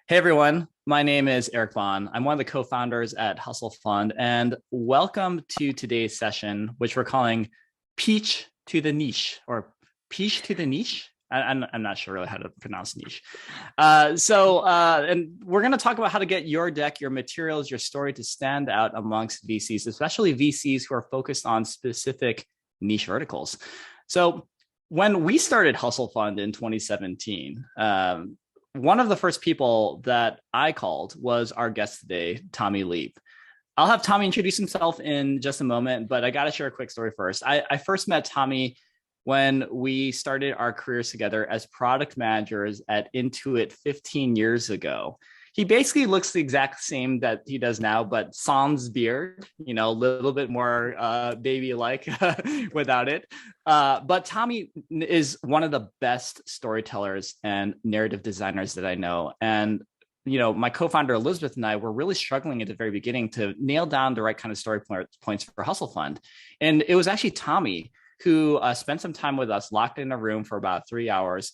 Hey everyone, my name is Eric Vaughn. I'm one of the co-founders at Hustle Fund, and welcome to today's session, which we're calling Peach to the Niche or Peach to the Niche. I'm not sure really how to pronounce niche. And we're going to talk about how to get your deck, your materials, your story to stand out amongst VCs, especially VCs who are focused on specific niche verticals. So when we started Hustle Fund in 2017, one of the first people that I called was our guest today, Tommy Leap. I'll have Tommy introduce himself in just a moment, but I got to share a quick story first. I first met Tommy when we started our careers together as product managers at Intuit 15 years ago. He basically looks the exact same that he does now, but sans beard, a little bit more baby-like without it. But Tommy is one of the best storytellers and narrative designers that I know. And, my co-founder Elizabeth and I were really struggling at the very beginning to nail down the right kind of story points for Hustle Fund. And it was actually Tommy who spent some time with us, locked in a room for about 3 hours,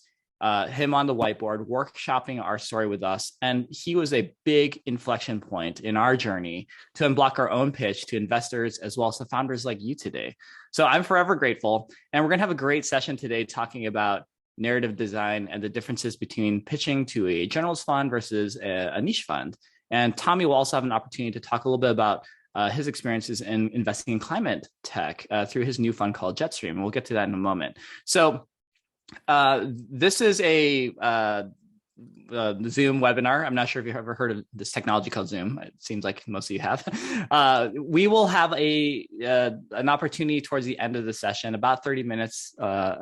him on the whiteboard, workshopping our story with us. And he was a big inflection point in our journey to unblock our own pitch to investors as well as to founders like you today. So I'm forever grateful. And we're going to have a great session today talking about narrative design and the differences between pitching to a generalist fund versus a niche fund. And Tommy will also have an opportunity to talk a little bit about his experiences in investing in climate tech through his new fund called Jetstream. And we'll get to that in a moment. So this is a Zoom webinar. I'm not sure if you've ever heard of this technology called Zoom. It seems like most of you have. We will have an opportunity towards the end of the session, about 30 minutes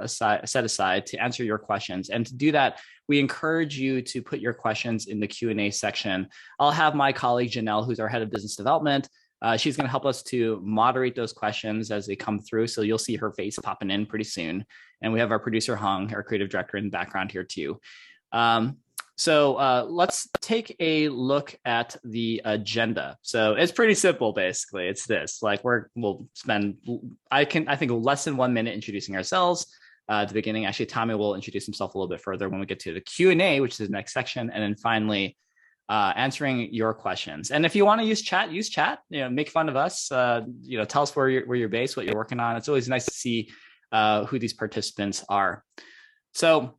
set aside to answer your questions. And to do that, we encourage you to put your questions in the Q&A section. I'll have my colleague Janelle, who's our head of business development. She's going to help us to moderate those questions as they come through. So you'll see her face popping in pretty soon. And we have our producer, Hung, our creative director in the background here too. So let's take a look at the agenda. So it's pretty simple, basically. It's this, we'll spend, I think less than 1 minute introducing ourselves at the beginning. Actually, Tommy will introduce himself a little bit further when we get to the Q&A, which is the next section. And then finally, answering your questions. And if you want to use chat, make fun of us, tell us where you're based, what you're working on. It's always nice to see who these participants are. So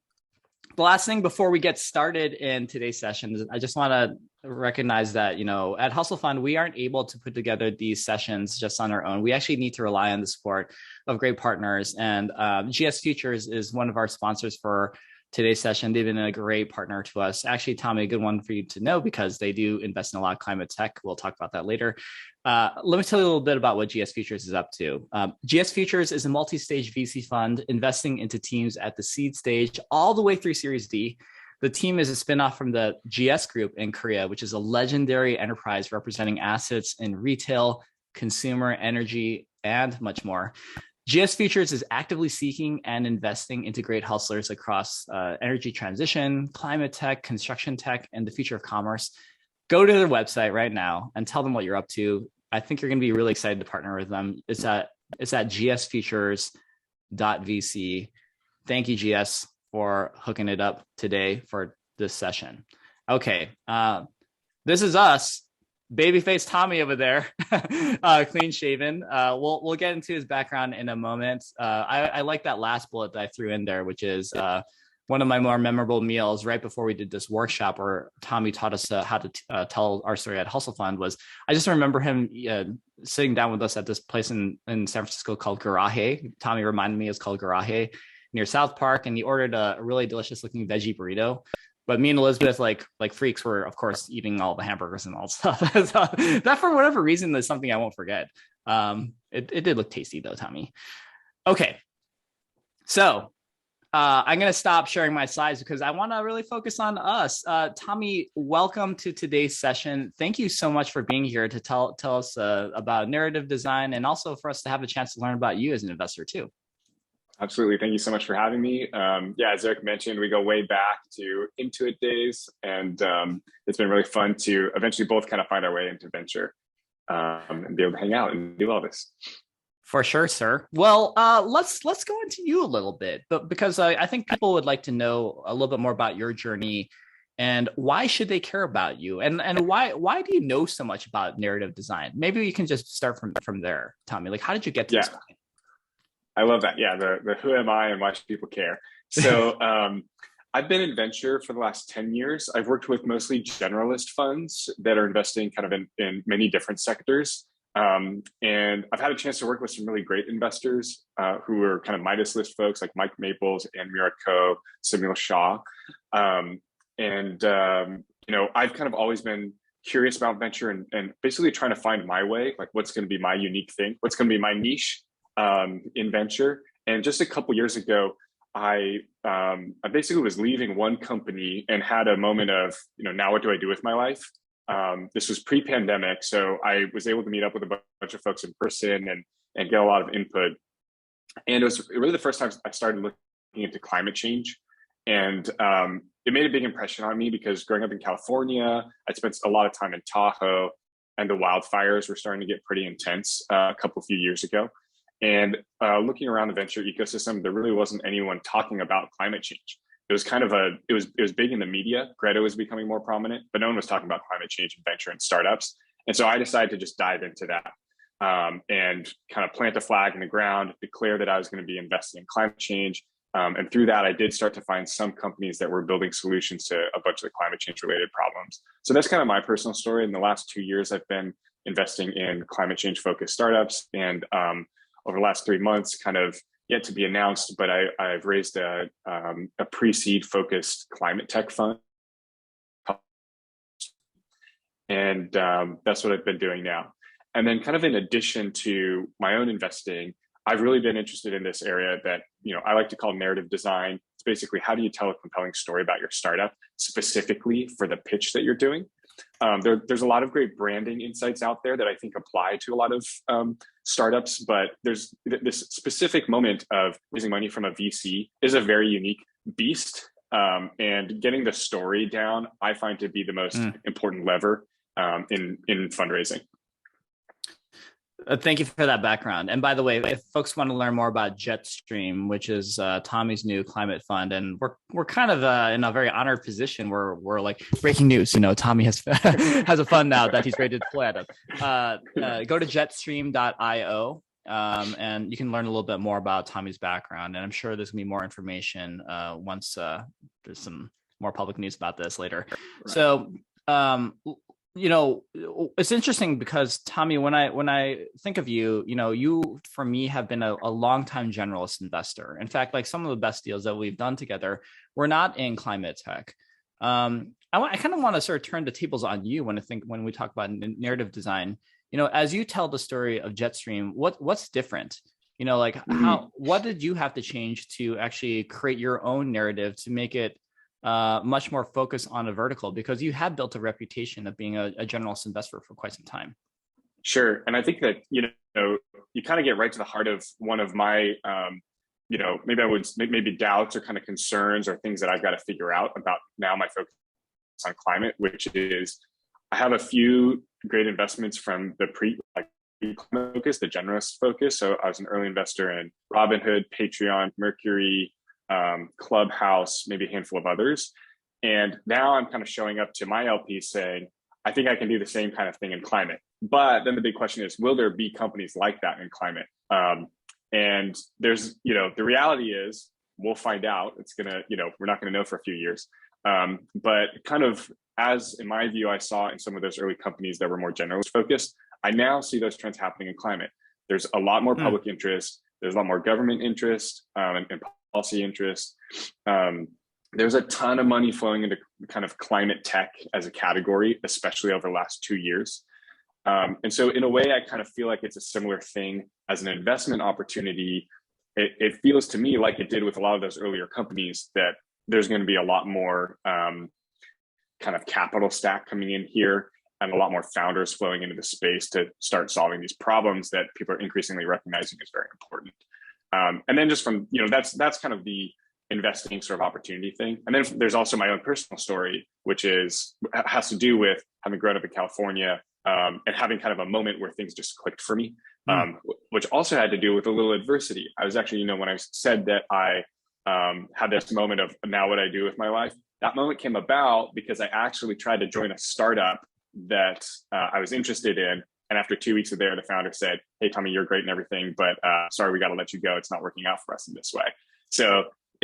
the last thing before we get started in today's session is I just want to recognize that, at Hustle Fund, we aren't able to put together these sessions just on our own. We actually need to rely on the support of great partners. And GS Futures is one of our sponsors for today's session. They've been a great partner to us. Actually, Tommy, a good one for you to know because they do invest in a lot of climate tech. We'll talk about that later. Let me tell you a little bit about what GS Futures is up to. GS Futures is a multi-stage VC fund investing into teams at the seed stage all the way through Series D. The team is a spinoff from the GS Group in Korea, which is a legendary enterprise representing assets in retail, consumer, energy, and much more. GS Futures is actively seeking and investing into great hustlers across energy transition, climate tech, construction tech, and the future of commerce. Go to their website right now and tell them what you're up to. I think you're going to be really excited to partner with them. It's at gsfutures.vc. Thank you, GS, for hooking it up today for this session. Okay, this is us. Babyface Tommy over there, clean shaven. We'll get into his background in a moment. I like that last bullet that I threw in there, which is one of my more memorable meals right before we did this workshop where Tommy taught us how to tell our story at Hustle Fund. Was I just remember him sitting down with us at this place in San Francisco called Garaje. Tommy reminded me it's called Garaje near South Park, and he ordered a really delicious looking veggie burrito. But me and Elizabeth, like freaks, were of course eating all the hamburgers and all stuff. So that, for whatever reason, is something I won't forget. It did look tasty though, Tommy. Okay, so I'm going to stop sharing my slides because I want to really focus on us. Tommy, welcome to today's session. Thank you so much for being here to tell us about narrative design and also for us to have a chance to learn about you as an investor too. Absolutely. Thank you so much for having me. As Eric mentioned, we go way back to Intuit days, and it's been really fun to eventually both kind of find our way into venture and be able to hang out and do all this. For sure, sir. Well, let's go into you a little bit, but because I think people would like to know a little bit more about your journey And why should they care about you? And why do you know so much about narrative design? Maybe you can just start from there, Tommy. Like, how did you get to this Yeah, I love that. Yeah, the who am I and why should people care? So I've been in venture for the last 10 years. I've worked with mostly generalist funds that are investing kind of in many different sectors. And I've had a chance to work with some really great investors who are kind of Midas list folks like Mike Maples, Ann Miraco, Samuel Shaw. I've kind of always been curious about venture and basically trying to find my way, like what's going to be my unique thing, what's going to be my niche in venture. And just a couple years ago, I basically was leaving one company and had a moment of, now what do I do with my life? This was pre-pandemic, so I was able to meet up with a bunch of folks in person and get a lot of input. And it was really the first time I started looking into climate change. And it made a big impression on me because growing up in California, I'd spent a lot of time in Tahoe, and the wildfires were starting to get pretty intense a few years ago. And looking around the venture ecosystem, there really wasn't anyone talking about climate change. It was kind of it was big in the media. Greta was becoming more prominent, but no one was talking about climate change in venture and startups. And so I decided to just dive into that and kind of plant a flag in the ground, declare that I was going to be investing in climate change. And through that, I did start to find some companies that were building solutions to a bunch of the climate change related problems. So that's kind of my personal story. In the last 2 years, I've been investing in climate change focused startups. And over the last 3 months, kind of yet to be announced, but I've raised a pre-seed focused climate tech fund. And that's what I've been doing now. And then kind of in addition to my own investing, I've really been interested in this area that, I like to call narrative design. It's basically how do you tell a compelling story about your startup specifically for the pitch that you're doing? There's a lot of great branding insights out there that I think apply to a lot of startups, but there's this specific moment of raising money from a VC is a very unique beast. And getting the story down, I find to be the most important lever in fundraising. Thank you for that background. And by the way, if folks want to learn more about Jetstream, which is Tommy's new climate fund, and we're kind of in a very honored position where we're like breaking news. Tommy has has a fund now that he's ready to deploy out of. Go to jetstream.io. And you can learn a little bit more about Tommy's background. And I'm sure there's gonna be more information once there's some more public news about this later. Right. So it's interesting because Tommy, when I think of you, you for me have been a longtime generalist investor. In fact, like some of the best deals that we've done together, we're not in climate tech. I kind of want to sort of turn the tables on you when we talk about narrative design. As you tell the story of Jetstream, what's different? What did you have to change to actually create your own narrative to make it much more focused on a vertical, because you have built a reputation of being a generalist investor for quite some time? Sure. And I think that, you kind of get right to the heart of one of my, maybe doubts or kind of concerns or things that I've got to figure out about now my focus on climate, which is I have a few great investments from the pre-climate focus, the generalist focus. So I was an early investor in Robinhood, Patreon, Mercury, Clubhouse, maybe a handful of others. And now I'm kind of showing up to my LPs saying, I think I can do the same kind of thing in climate. But then the big question is, will there be companies like that in climate? And there's, the reality is we'll find out. It's gonna, we're not gonna know for a few years. But kind of as in my view, I saw in some of those early companies that were more generalist focused, I now see those trends happening in climate. There's a lot more public interest. There's a lot more government interest and policy interest. There's a ton of money flowing into kind of climate tech as a category, especially over the last 2 years. And so in a way, I kind of feel like it's a similar thing as an investment opportunity. It feels to me like it did with a lot of those earlier companies that there's going to be a lot more kind of capital stack coming in here and a lot more founders flowing into the space to start solving these problems that people are increasingly recognizing is very important. And then just from, that's kind of the investing sort of opportunity thing. And then there's also my own personal story, which has to do with having grown up in California and having kind of a moment where things just clicked for me, which also had to do with a little adversity. I was actually, when I said that I had this moment of now what I do with my life, that moment came about because I actually tried to join a startup that I was interested in. And after 2 weeks of there, the founder said, "Hey, Tommy, you're great and everything, but sorry, we got to let you go. It's not working out for us in this way." So,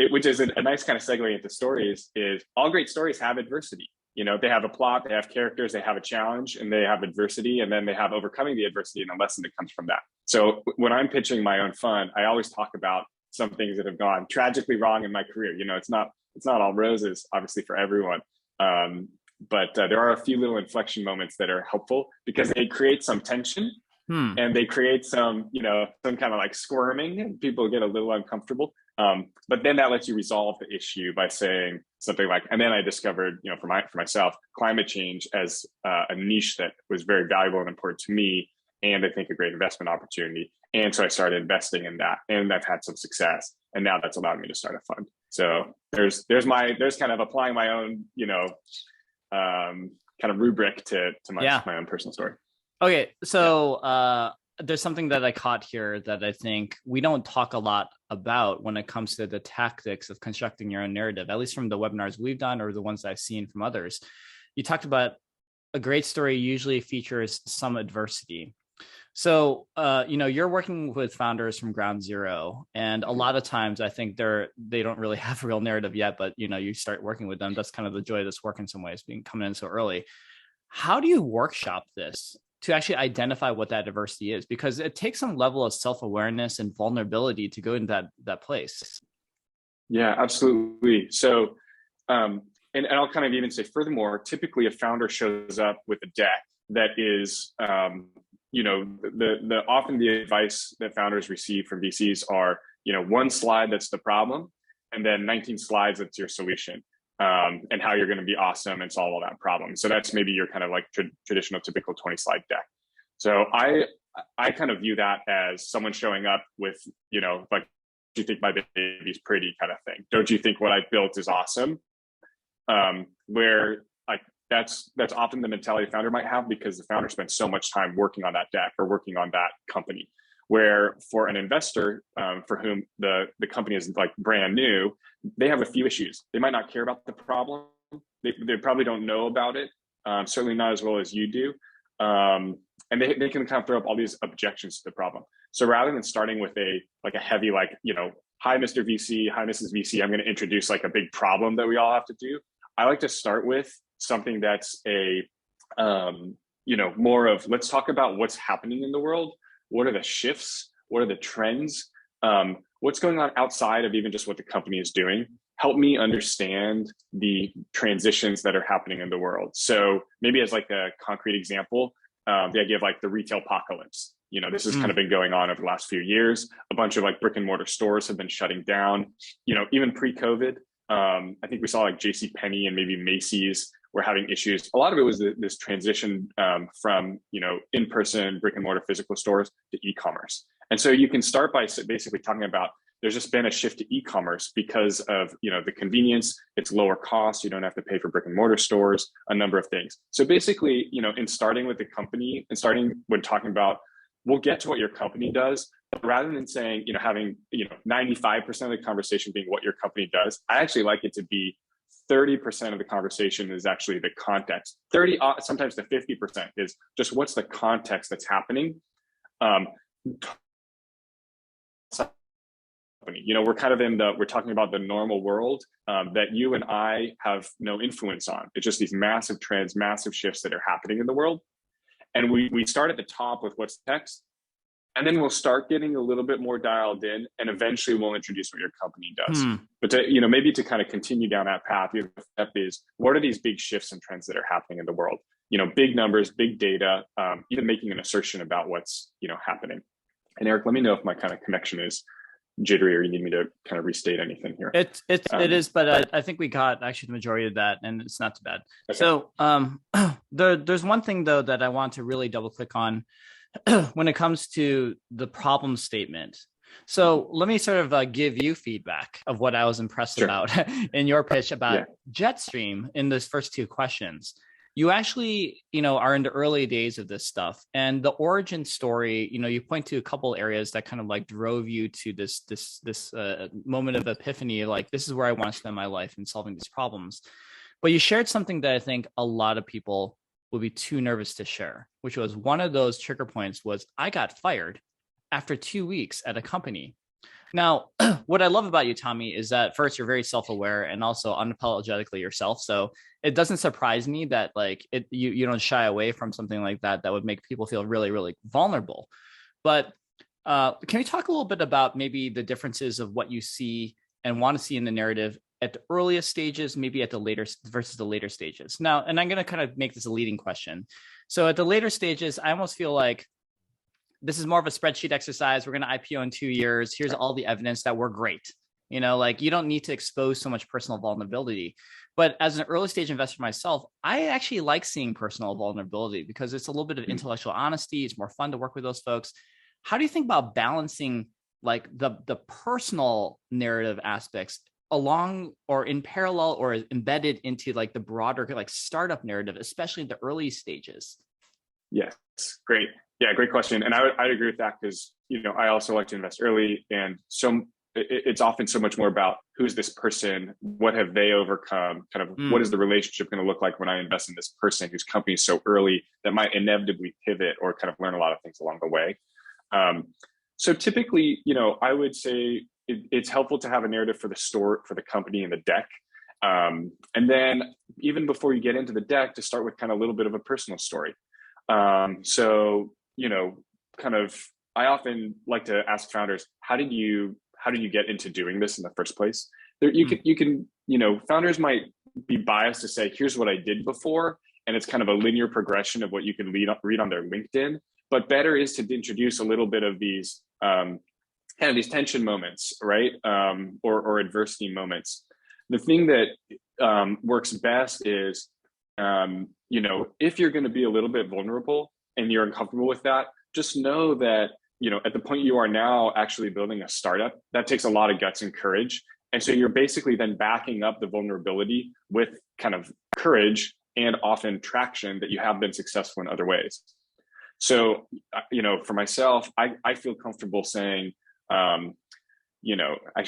which is a nice kind of segue into stories, is all great stories have adversity. They have a plot, they have characters, they have a challenge, and they have adversity, and then they have overcoming the adversity and a lesson that comes from that. So when I'm pitching my own fund, I always talk about some things that have gone tragically wrong in my career. It's not all roses, obviously, for everyone. But there are a few little inflection moments that are helpful because they create some tension and they create some kind of like squirming, and people get a little uncomfortable. But then that lets you resolve the issue by saying something like, and then I discovered, for myself, climate change as a niche that was very valuable and important to me, and I think a great investment opportunity. And so I started investing in that, and I've had some success, and now that's allowed me to start a fund. So there's kind of applying my own, kind of rubric to my own personal story. Okay, so there's something that I caught here that I think we don't talk a lot about when it comes to the tactics of constructing your own narrative, at least from the webinars we've done or the ones I've seen from others. You talked about a great story usually features some adversity. So, you're working with founders from ground zero, and a lot of times I think they don't really have a real narrative yet, but you start working with them. That's kind of the joy of this work in some ways, being coming in so early. How do you workshop this to actually identify what that adversity is? Because it takes some level of self-awareness and vulnerability to go into that place. Yeah, absolutely. So, and I'll kind of even say furthermore, typically a founder shows up with a deck that is, often the advice that founders receive from VCs are, one slide that's the problem, and then 19 slides that's your solution, and how you're going to be awesome and solve all that problem. So that's maybe your kind of like traditional, typical 20 slide deck. So I kind of view that as someone showing up with, like, do you think my baby's pretty kind of thing? Don't you think what I built is awesome? Where like that's often the mentality a founder might have, because the founder spends so much time working on that deck or working on that company. Where for an investor, for whom the company is like brand new, they have a few issues. They might not care about the problem. They probably don't know about it, certainly not as well as you do. And they can kind of throw up all these objections to the problem. So rather than starting with a heavy, hi, Mr. VC, hi, Mrs. VC, I'm going to introduce like a big problem that we all have to do. I like to start with something that's more of, let's talk about what's happening in the world. What are the shifts? What are the trends? What's going on outside of even just what the company is doing? Help me understand the transitions that are happening in the world. So maybe as like a concrete example, the idea of like the retail apocalypse. This has kind of been going on over the last few years. A bunch of like brick and mortar stores have been shutting down. Even pre-COVID, I think we saw like JCPenney and maybe Macy's were having issues. A lot of it was this transition from in-person brick and mortar physical stores to e-commerce. And so you can start by basically talking about there's just been a shift to e-commerce because of the convenience. It's lower cost. You don't have to pay for brick and mortar stores. A number of things. So basically, in starting with the company and starting when talking about, we'll get to what your company does, but rather than saying having 95% of the conversation being what your company does, I actually like it to be 30% of the conversation is actually the context. Sometimes the 50% is just what's the context that's happening. We're kind of we're talking about the normal world that you and I have no influence on. It's just these massive trends, massive shifts that are happening in the world. And we start at the top with what's text, and then we'll start getting a little bit more dialed in, and eventually we'll introduce what your company does. But maybe to kind of continue down that path, the step is, what are these big shifts and trends that are happening in the world? Big numbers, big data, even making an assertion about what's happening. And Eric, let me know if my kind of connection is jittery or you need me to kind of restate anything here. It is, but I think we got actually the majority of that, and it's not too bad. Okay. So there's one thing though that I want to really double click on when it comes to the problem statement. So let me sort of give you feedback of what I was impressed about in your pitch about Jetstream in those first two questions. You actually, are in the early days of this stuff, and the origin story, you point to a couple areas that kind of like drove you to this moment of epiphany, like this is where I want to spend my life in solving these problems. But you shared something that I think a lot of people would be too nervous to share, which was one of those trigger points was I got fired after 2 weeks at a company. Now, what I love about you, Tommy, is that first you're very self-aware and also unapologetically yourself. So it doesn't surprise me that like you don't shy away from something like that would make people feel really, really vulnerable. But can we talk a little bit about maybe the differences of what you see and want to see in the narrative at the earliest stages, maybe at the later versus the later stages? Now, and I'm going to kind of make this a leading question. So at the later stages, I almost feel like this is more of a spreadsheet exercise. We're going to IPO in 2 years. Here's all the evidence that we're great. Like you don't need to expose so much personal vulnerability. But as an early stage investor myself, I actually like seeing personal vulnerability because it's a little bit of intellectual honesty. It's more fun to work with those folks. How do you think about balancing like the personal narrative aspects along or in parallel or embedded into like the broader like startup narrative, especially in the early stages? Yes, great. Yeah, great question. And I'd agree with that because, I also like to invest early. And so it's often so much more about who's this person, what have they overcome, kind of what is the relationship going to look like when I invest in this person whose company is so early that might inevitably pivot or kind of learn a lot of things along the way. So typically, I would say it's helpful to have a narrative for the store, for the company in the deck. And then even before you get into the deck, to start with kind of a little bit of a personal story. Kind of, I often like to ask founders, how did you get into doing this in the first place? Founders might be biased to say, here's what I did before. And it's kind of a linear progression of what you can read on their LinkedIn. But better is to introduce a little bit of these kind of these tension moments, right? Or adversity moments. The thing that works best is, if you're going to be a little bit vulnerable and you're uncomfortable with that, just know that, at the point you are now actually building a startup, that takes a lot of guts and courage. And so you're basically then backing up the vulnerability with kind of courage and often traction that you have been successful in other ways. So, for myself, I feel comfortable saying, actually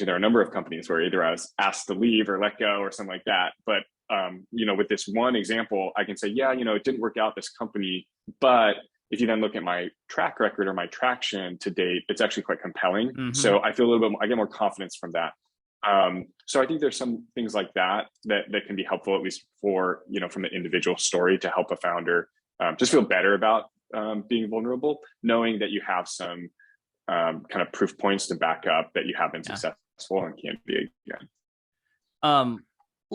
there are a number of companies where either I was asked to leave or let go or something like that. But, with this one example, I can say, it didn't work out this company, but if you then look at my track record or my traction to date, it's actually quite compelling. Mm-hmm. So I feel a little bit more, I get more confidence from that. So I think there's some things like that can be helpful, at least for, from the individual story to help a founder just feel better about being vulnerable, knowing that you have some kind of proof points to back up that you have been successful and can be again.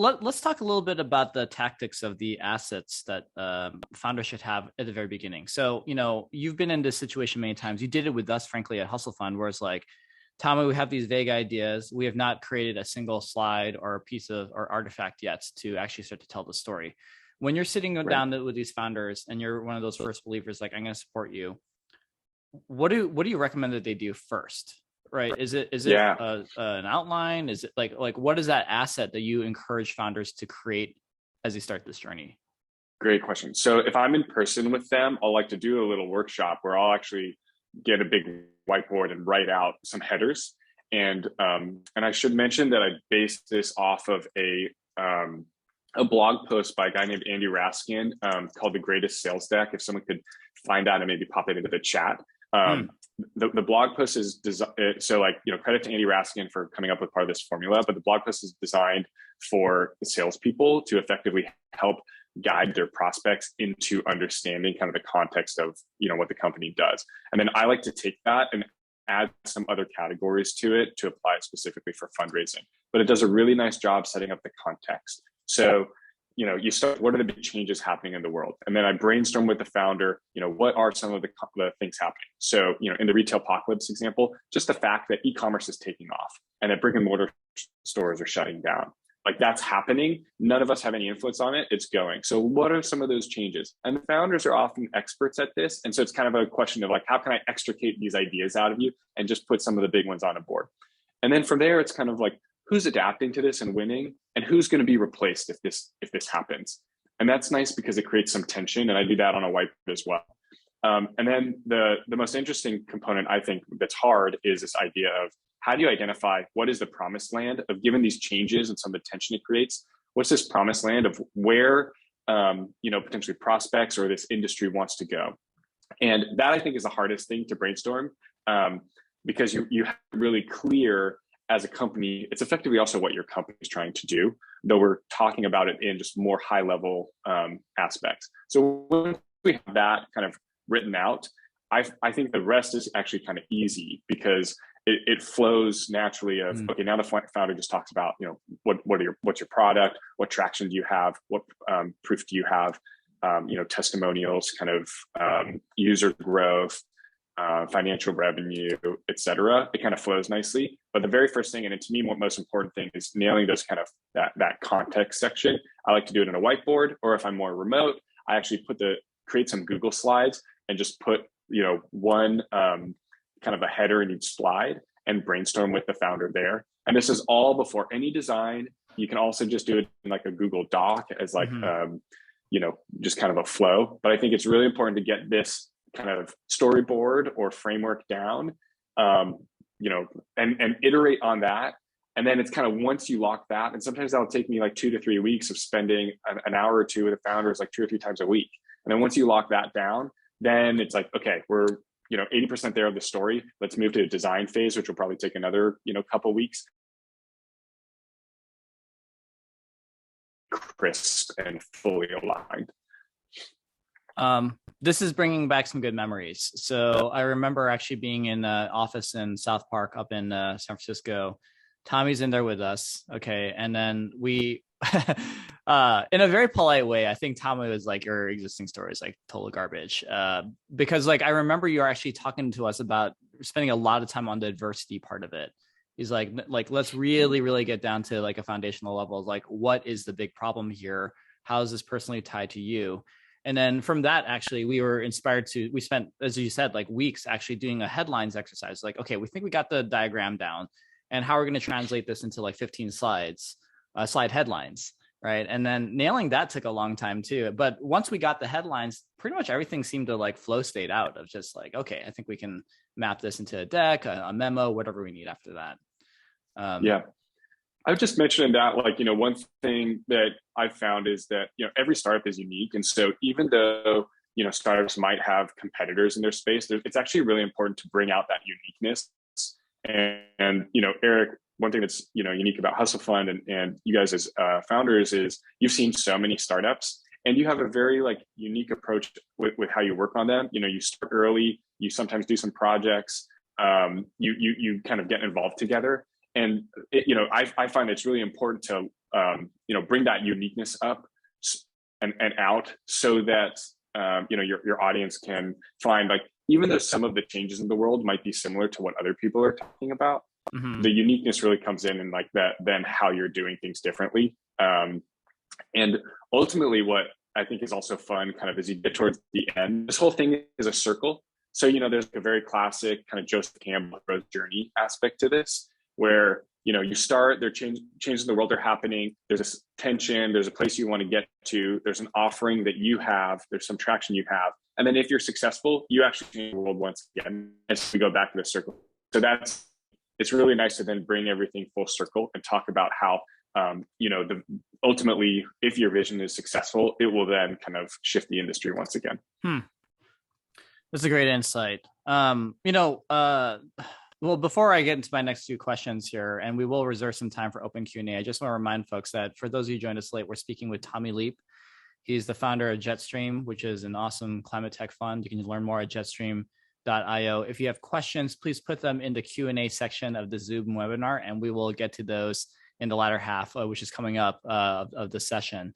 Let's talk a little bit about the tactics of the assets that founders should have at the very beginning. So, you've been in this situation many times. You did it with us, frankly, at Hustle Fund, where it's like, Tommy, we have these vague ideas. We have not created a single slide or a piece of or artifact yet to actually start to tell the story. When you're sitting down with these founders and you're one of those first believers, like, I'm going to support you, what do you recommend that they do first? Right? Is it an outline? Is it like what is that asset that you encourage founders to create as they start this journey? Great question. So if I'm in person with them, I'll like to do a little workshop where I'll actually get a big whiteboard and write out some headers. And I should mention that I based this off of a blog post by a guy named Andy Raskin called The Greatest Sales Deck. If someone could find that and maybe pop it into the chat. The blog post is so credit to Andy Raskin for coming up with part of this formula, but the blog post is designed for the salespeople to effectively help guide their prospects into understanding kind of the context of, what the company does. And then I like to take that and add some other categories to it to apply it specifically for fundraising, but it does a really nice job setting up the context. So, you start, what are the big changes happening in the world? And then I brainstorm with the founder, what are some of the things happening? So, in the retail apocalypse example, just the fact that e-commerce is taking off and that brick and mortar stores are shutting down. Like that's happening. None of us have any influence on it. It's going. So what are some of those changes? And the founders are often experts at this. And so it's kind of a question of like, how can I extricate these ideas out of you and just put some of the big ones on a board? And then from there, it's kind of like, who's adapting to this and winning, and who's going to be replaced if this happens. And that's nice because it creates some tension. And I do that on a whiteboard as well. And then the most interesting component, I think, that's hard is this idea of how do you identify what is the promised land of, given these changes and some of the tension it creates, what's this promised land of where potentially prospects or this industry wants to go. And that, I think, is the hardest thing to brainstorm, because you have really clear as a company, it's effectively also what your company is trying to do, though we're talking about it in just more high level aspects. So when we have that kind of written out, I think the rest is actually kind of easy, because it flows naturally of, okay, now the founder just talks about, what's your product, what traction do you have, what proof do you have, testimonials, kind of user growth, financial revenue, et cetera. It kind of flows nicely. But the very first thing, and to me, what most important thing is nailing those kind of that context section. I like to do it in a whiteboard, or if I'm more remote, I actually create some Google slides and just put, one kind of a header in each slide and brainstorm with the founder there. And this is all before any design. You can also just do it in like a Google Doc as like, just kind of a flow. But I think it's really important to get this kind of storyboard or framework down, and iterate on that. And then it's kind of, once you lock that, and sometimes that'll take me like 2 to 3 weeks of spending an hour or two with the founders, like 2 or 3 times a week. And then once you lock that down, then it's like, okay, we're 80% there of the story. Let's move to the design phase, which will probably take another couple weeks. Crisp and fully aligned. This is bringing back some good memories. So I remember actually being in the office in South Park up in San Francisco. Tommy's in there with us. Okay. And then we, in a very polite way, I think Tommy was like, your existing story is like total garbage. Because like, I remember you were actually talking to us about spending a lot of time on the adversity part of it. He's like, let's really, really get down to like a foundational level. Like, what is the big problem here? How is this personally tied to you? And then from that, actually, we were inspired we spent, as you said, like weeks actually doing a headlines exercise. Like, okay, we think we got the diagram down, and how we're going to translate this into like 15 slides, slide headlines, right? And then nailing that took a long time too. But once we got the headlines, pretty much everything seemed to like flow state out of just like, okay, I think we can map this into a deck, a memo, whatever we need after that. Yeah. I would just mention that, like, one thing that I've found is that, every startup is unique. And so even though, startups might have competitors in their space, it's actually really important to bring out that uniqueness. And Eric, one thing that's, unique about Hustle Fund and you guys as founders is you've seen so many startups, and you have a very like unique approach with how you work on them. You start early, you sometimes do some projects, you kind of get involved together. And I find it's really important to bring that uniqueness up and out, so that your audience can find, like, even though some of the changes in the world might be similar to what other people are talking about, the uniqueness really comes in like that, then how you're doing things differently. And ultimately, what I think is also fun, kind of as you get towards the end, this whole thing is a circle. So there's a very classic kind of Joseph Campbell growth journey aspect to this, where you start, there changes in the world are happening, there's this tension, there's a place you want to get to, there's an offering that you have, there's some traction you have, and then if you're successful, you actually change the world once again, as we go back to the circle. So it's really nice to then bring everything full circle and talk about how ultimately, if your vision is successful, it will then kind of shift the industry once again. That's a great insight. Well, before I get into my next 2 questions here, and we will reserve some time for open Q&A, I just want to remind folks that for those of you who joined us late, we're speaking with Tommy Leap. He's the founder of Jetstream, which is an awesome climate tech fund. You can learn more at jetstream.io. If you have questions, please put them in the Q&A section of the Zoom webinar, and we will get to those in the latter half, which is coming up of the session.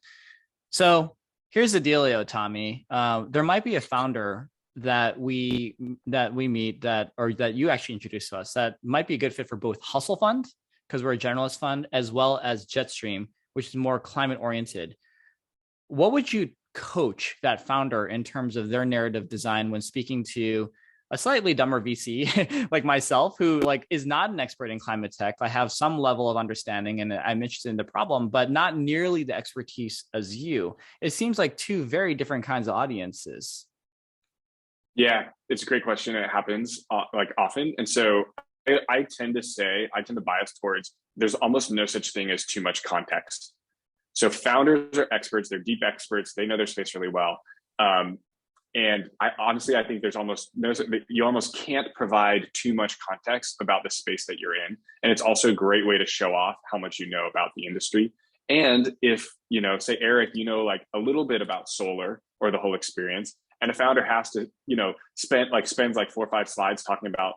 So here's the dealio, Tommy. There might be a founder that we meet or that you actually introduced to us that might be a good fit for both Hustle Fund, because we're a generalist fund, as well as Jetstream, which is more climate oriented. What would you coach that founder in terms of their narrative design when speaking to a slightly dumber VC like myself, who like is not an expert in climate tech. I have some level of understanding and I'm interested in the problem, but not nearly the expertise as you. It seems like two very different kinds of audiences. Yeah, it's a great question. It happens like often. And so I tend to bias towards there's almost no such thing as too much context. So founders are experts, they're deep experts, they know their space really well. And I think there's you almost can't provide too much context about the space that you're in. And it's also a great way to show off how much you know about the industry. And if, say Eric, like a little bit about solar or the whole experience, and a founder has to, spends like 4 or 5 slides talking about,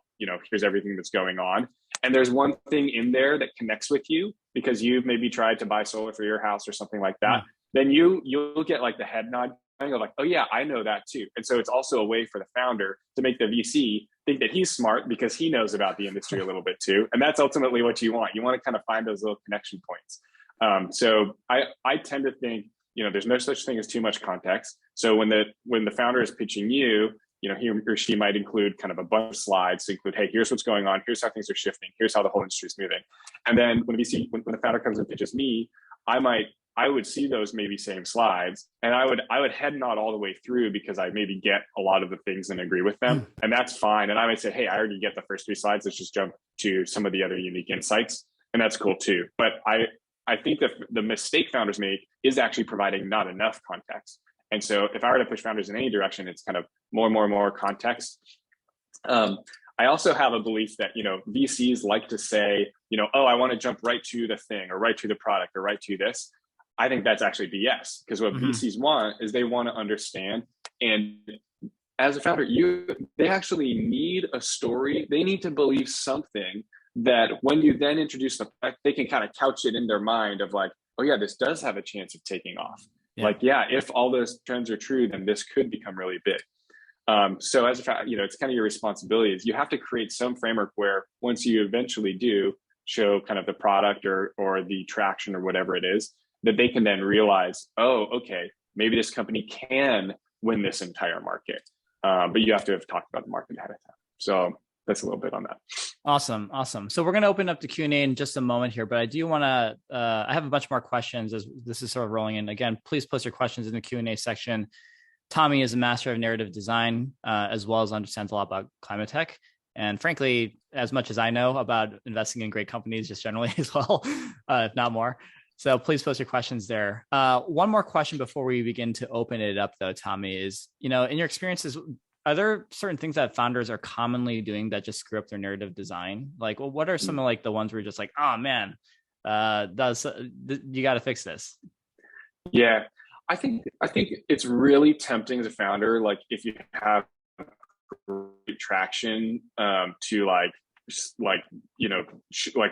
here's everything that's going on. And there's one thing in there that connects with you because you've maybe tried to buy solar for your house or something like that. Then you'll get like the head nod of like, oh yeah, I know that too. And so it's also a way for the founder to make the VC think that he's smart because he knows about the industry a little bit too. And that's ultimately what you want. You want to kind of find those little connection points. So I tend to think, there's no such thing as too much context. So when the founder is pitching you, he or she might include kind of a bunch of slides to include, hey, here's what's going on, here's how things are shifting, here's how the whole industry is moving. And then when the founder comes and pitches me, I would see those maybe same slides, and I would head nod all the way through because I maybe get a lot of the things and agree with them, and that's fine. And I might say, hey, I already get the first 3 slides. Let's just jump to some of the other unique insights, and that's cool too. But I think that the mistake founders make is actually providing not enough context. And so if I were to push founders in any direction, it's kind of more context. I also have a belief that, VCs like to say, oh, I want to jump right to the thing or right to the product or right to this. I think that's actually BS, because what VCs want is they want to understand. And as a founder, they actually need a story. They need to believe something that when you then introduce the product, they can kind of couch it in their mind of like, oh yeah, this does have a chance of taking off. Yeah. Like, yeah, if all those trends are true, then this could become really big. So as a fact, it's kind of your responsibility is you have to create some framework where once you eventually do show kind of the product or the traction or whatever it is, that they can then realize, oh, okay, maybe this company can win this entire market. But you have to have talked about the market ahead of time. So that's a little bit on that. Awesome. So we're going to open up the Q&A in just a moment here, but I do want to, I have a bunch more questions as this is sort of rolling in. Again, please post your questions in the Q&A section. Tommy is a master of narrative design, as well as understands a lot about climate tech. And frankly, as much as I know about investing in great companies just generally as well, if not more. So please post your questions there. One more question before we begin to open it up though, Tommy, is, in your experiences, are there certain things that founders are commonly doing that just screw up their narrative design? Like, well, what are some of like the ones where you're just like, oh man, you got to fix this? Yeah, I think it's really tempting as a founder, like if you have great traction, to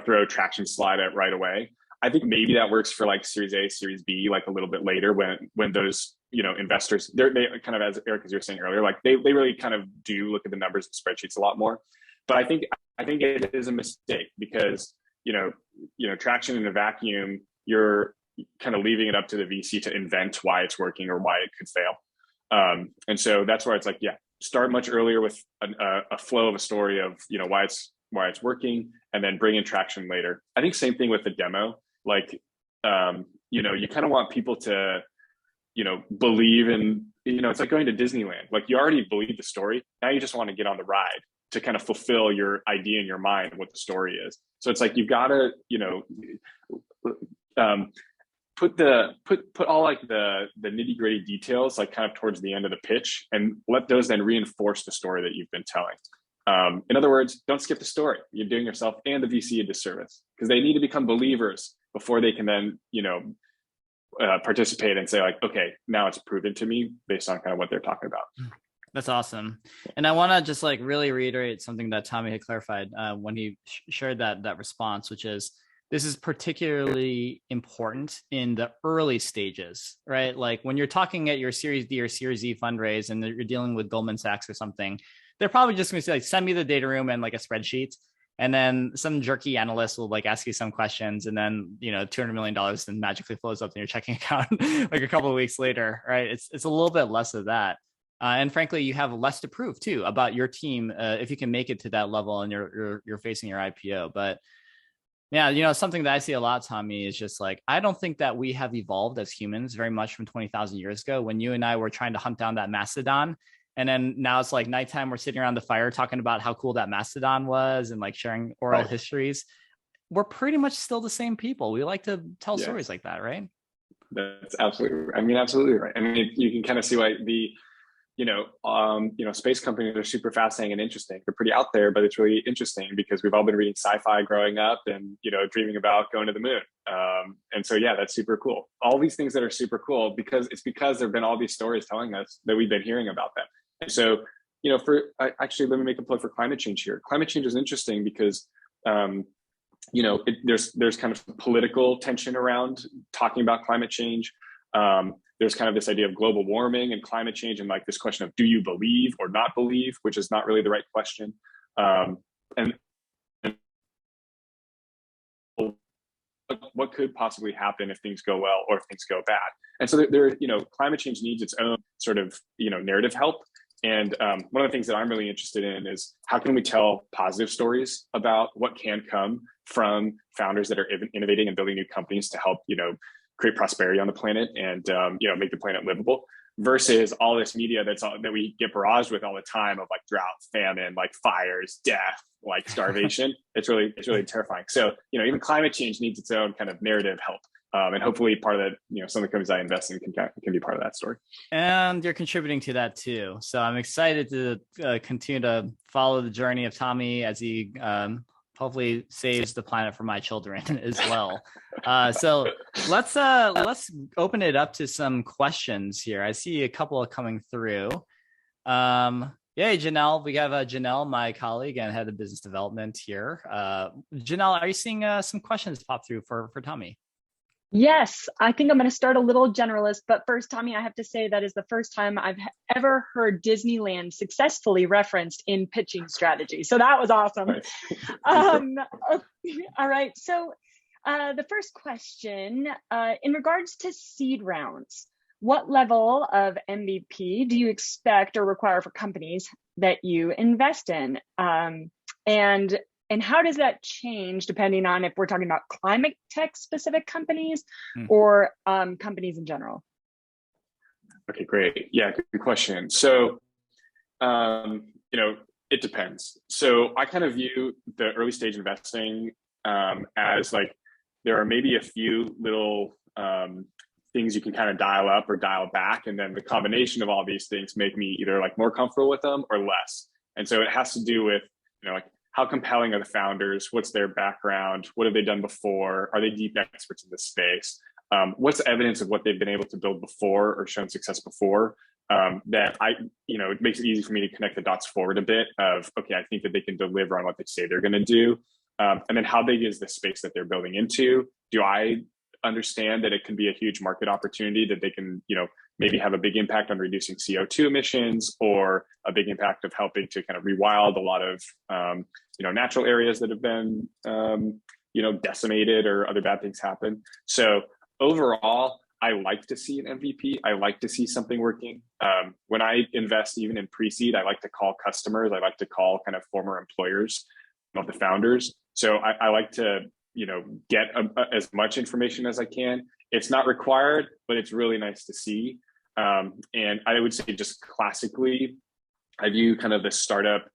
throw a traction slide at right away. I think maybe that works for like Series A, Series B, like a little bit later when those investors they kind of, as Eric, as you were saying earlier, like they really kind of do look at the numbers and spreadsheets a lot more. But I think it is a mistake because traction in a vacuum, you're kind of leaving it up to the VC to invent why it's working or why it could fail. And so that's where it's like, yeah, start much earlier with a flow of a story of why it's working, and then bring in traction later. I think same thing with the demo. Like, you kind of want people to, believe in, it's like going to Disneyland. Like you already believe the story. Now you just want to get on the ride to kind of fulfill your idea in your mind, what the story is. So it's like, you've got to, put all like the nitty gritty details, like kind of towards the end of the pitch, and let those then reinforce the story that you've been telling. In other words, don't skip the story. You're doing yourself and the VC a disservice, because they need to become believers before they can then, participate and say like, okay, now it's proven to me based on kind of what they're talking about. That's awesome. And I want to just like really reiterate something that Tommy had clarified when he shared that response, which is this is particularly important in the early stages, right? Like when you're talking at your Series D or Series Z fundraise and you're dealing with Goldman Sachs or something, they're probably just going to say like, send me the data room and like a spreadsheet. And then some jerky analyst will like ask you some questions, and then, $200 million then magically flows up in your checking account like a couple of weeks later, right? It's a little bit less of that. And frankly, you have less to prove too about your team if you can make it to that level and you're facing your IPO. But yeah, something that I see a lot, Tommy, is just like, I don't think that we have evolved as humans very much from 20,000 years ago when you and I were trying to hunt down that mastodon. And then now it's like nighttime, we're sitting around the fire talking about how cool that mastodon was and like sharing oral histories. We're pretty much still the same people. We like to tell stories like that, right? That's absolutely right. I mean, you can kind of see why the space companies are super fascinating and interesting. They're pretty out there, but it's really interesting because we've all been reading sci-fi growing up and, dreaming about going to the moon. And so, yeah, that's super cool. All these things that are super cool because there've been all these stories telling us that we've been hearing about them. And so, actually, let me make a plug for climate change here. Climate change is interesting because, there's kind of political tension around talking about climate change. There's kind of this idea of global warming and climate change and like this question of do you believe or not believe, which is not really the right question. And what could possibly happen if things go well or if things go bad. And so climate change needs its own sort of, narrative help. And one of the things that I'm really interested in is how can we tell positive stories about what can come from founders that are innovating and building new companies to help, create prosperity on the planet and make the planet livable, versus all this media that we get barraged with all the time of like drought, famine, like fires, death, like starvation. It's really terrifying. So even climate change needs its own kind of narrative help. And hopefully part of that, some of the companies I invest in can be part of that story. And you're contributing to that too. So I'm excited to continue to follow the journey of Tommy as he hopefully saves the planet for my children as well. So let's open it up to some questions here. I see a couple coming through. Yay, Janelle. We have Janelle, my colleague and head of business development here. Janelle, are you seeing some questions pop through for Tommy? Yes, I think I'm going to start a little generalist, but first, Tommy, I have to say that is the first time I've ever heard Disneyland successfully referenced in pitching strategy. So that was awesome. All right. So the first question, in regards to seed rounds, what level of MVP do you expect or require for companies that you invest in? And how does that change depending on if we're talking about climate tech specific companies or companies in general? Okay, great. Yeah, good question. So, it depends. So I kind of view the early stage investing as like, there are maybe a few little things you can kind of dial up or dial back. And then the combination of all these things make me either like more comfortable with them or less. And so it has to do with, like, how compelling are the founders? What's their background? What have they done before? Are they deep experts in this space? What's the evidence of what they've been able to build before or shown success before? That it makes it easy for me to connect the dots forward a bit of, okay, I think that they can deliver on what they say they're going to do. And then how big is the space that they're building into? Do I understand that it can be a huge market opportunity that they can, maybe have a big impact on reducing CO2 emissions or a big impact of helping to kind of rewild a lot of, natural areas that have been, decimated or other bad things happen. So overall, I like to see an MVP. I like to see something working. When I invest even in pre-seed, I like to call customers. I like to call kind of former employers of the founders. So I like to, get as much information as I can. It's not required, but it's really nice to see. And I would say just classically, I view kind of the startup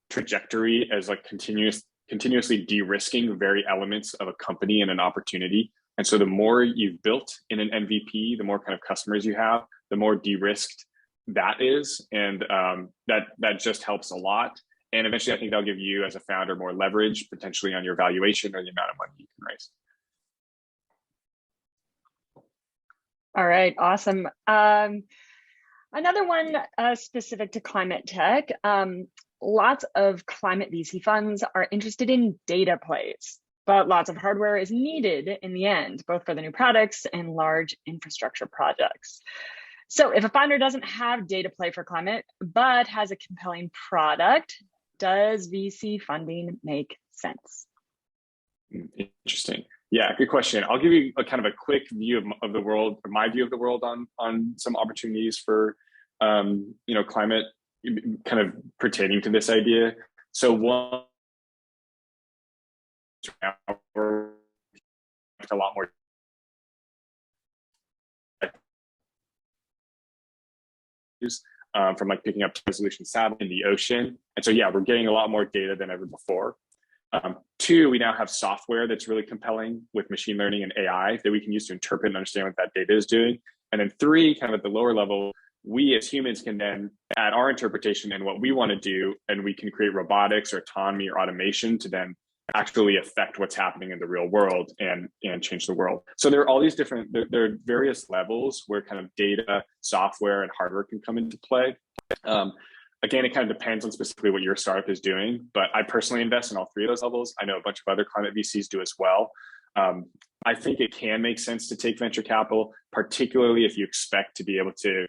trajectory as like continuously de-risking very elements of a company and an opportunity. And so the more you've built in an MVP, the more kind of customers you have, the more de-risked that is. And that just helps a lot. And eventually, I think that'll give you as a founder more leverage potentially on your valuation or the amount of money you can raise. All right, awesome. Another one specific to climate tech. Lots of climate VC funds are interested in data plays, but lots of hardware is needed in the end, both for the new products and large infrastructure projects. So if a founder doesn't have data play for climate, but has a compelling product, does VC funding make sense? Interesting. Yeah, good question. I'll give you a kind of a quick view of the world, or my view of the world on some opportunities for climate kind of pertaining to this idea. So one, we're a lot more from like picking up resolution satellite in the ocean. And so, yeah, we're getting a lot more data than ever before. Two, we now have software that's really compelling with machine learning and AI that we can use to interpret and understand what that data is doing. And then three, kind of at the lower level, we as humans can then add our interpretation and what we want to do, and we can create robotics or autonomy or automation to then actually affect what's happening in the real world and change the world. So there are all these different, there are various levels where kind of data, software, and hardware can come into play. Again, it kind of depends on specifically what your startup is doing, but I personally invest in all three of those levels. I know a bunch of other climate VCs do as well. I think it can make sense to take venture capital, particularly if you expect to be able to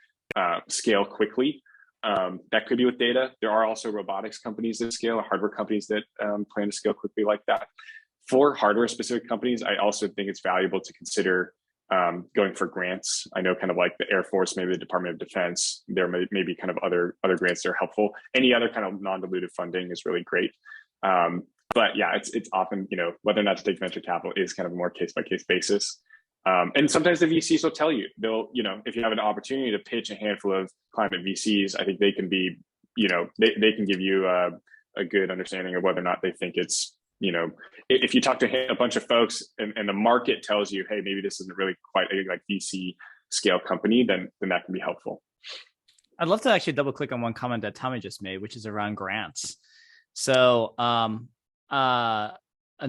scale quickly. That could be with data. There are also robotics companies that scale, hardware companies that plan to scale quickly like that. For hardware specific companies, I also think it's valuable to consider going for grants. I know kind of like the Air Force, maybe the Department of Defense, there may be kind of other grants that are helpful. Any other kind of non-dilutive funding is really great. But yeah, it's often, whether or not to take venture capital is kind of a more case-by-case basis. And sometimes the VCs will tell you, they'll, if you have an opportunity to pitch a handful of climate VCs, I think they can be, they can give you a good understanding of whether or not they think it's, if you talk to a bunch of folks and the market tells you, hey, maybe this isn't really quite a like VC scale company, then that can be helpful. I'd love to actually double click on one comment that Tommy just made, which is around grants. So I'm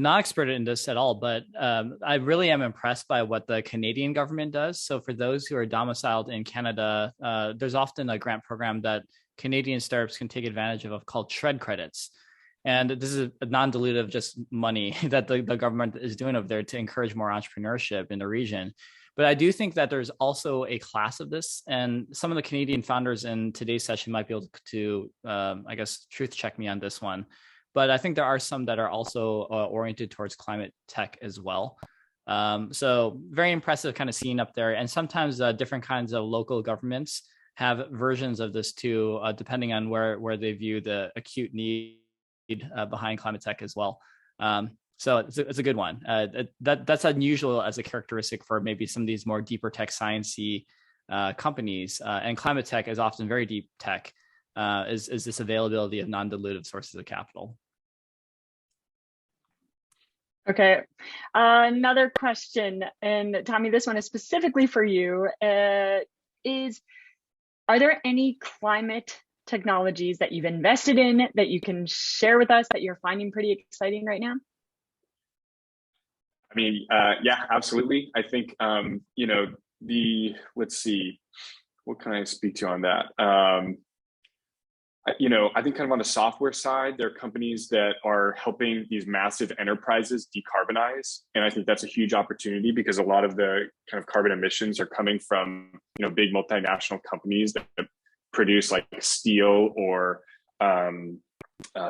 not expert in this at all, but I really am impressed by what the Canadian government does. So for those who are domiciled in Canada, there's often a grant program that Canadian startups can take advantage of called shred credits. And this is a non-dilutive, just money that the government is doing over there to encourage more entrepreneurship in the region. But I do think that there's also a class of this, and some of the Canadian founders in today's session might be able to, I guess, truth check me on this one. But I think there are some that are also oriented towards climate tech as well. So very impressive kind of scene up there. And sometimes different kinds of local governments have versions of this too, depending on where they view the acute need behind climate tech as well. So it's a good one. That's unusual as a characteristic for maybe some of these more deeper tech sciencey companies. And climate tech is often very deep tech. Is this availability of non-dilutive sources of capital. Okay, another question, and Tommy, this one is specifically for you. Are there any climate technologies that you've invested in that you can share with us that you're finding pretty exciting right now? I mean, yeah, absolutely. I think, let's see, what can I speak to on that? I think kind of on the software side, there are companies that are helping these massive enterprises decarbonize. And I think that's a huge opportunity because a lot of the kind of carbon emissions are coming from, big multinational companies that produce like steel or